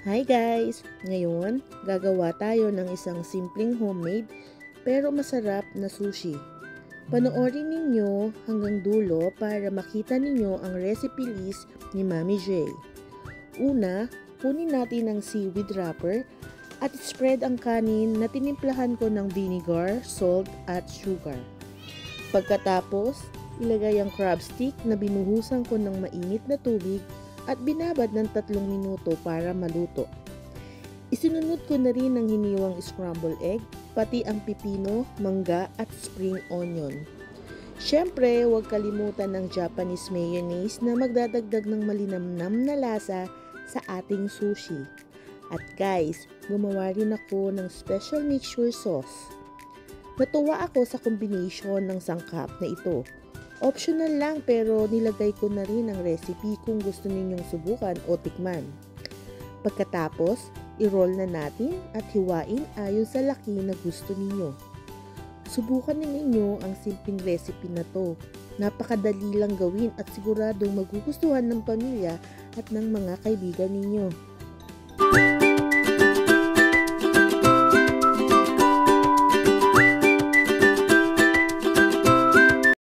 Hi guys! Ngayon, gagawa tayo ng isang simpleng homemade pero masarap na sushi. Panoorin ninyo hanggang dulo para makita ninyo ang recipe list ni Mami J. Una, kunin natin ang seaweed wrapper at spread ang kanin na tinimplahan ko ng vinegar, salt at sugar. Pagkatapos, ilagay ang crab stick na binuhusan ko ng mainit na tubig at binabad ng 3 minuto para maluto. Isinunod ko na rin ang hiniwang scrambled egg, pati ang pipino, mangga at spring onion. Siyempre, huwag kalimutan ng Japanese mayonnaise na magdadagdag ng malinamnam na lasa sa ating sushi. At guys, gumawa rin ako ng special mixture sauce. Natuwa ako sa combination ng sangkap na ito. Optional lang pero nilagay ko na rin ang recipe kung gusto ninyong subukan o tikman. Pagkatapos, i-roll na natin at hiwain ayon sa laki na gusto ninyo. Subukan ninyo ang simpleng recipe na to. Napakadali lang gawin at siguradong magugustuhan ng pamilya at ng mga kaibigan ninyo.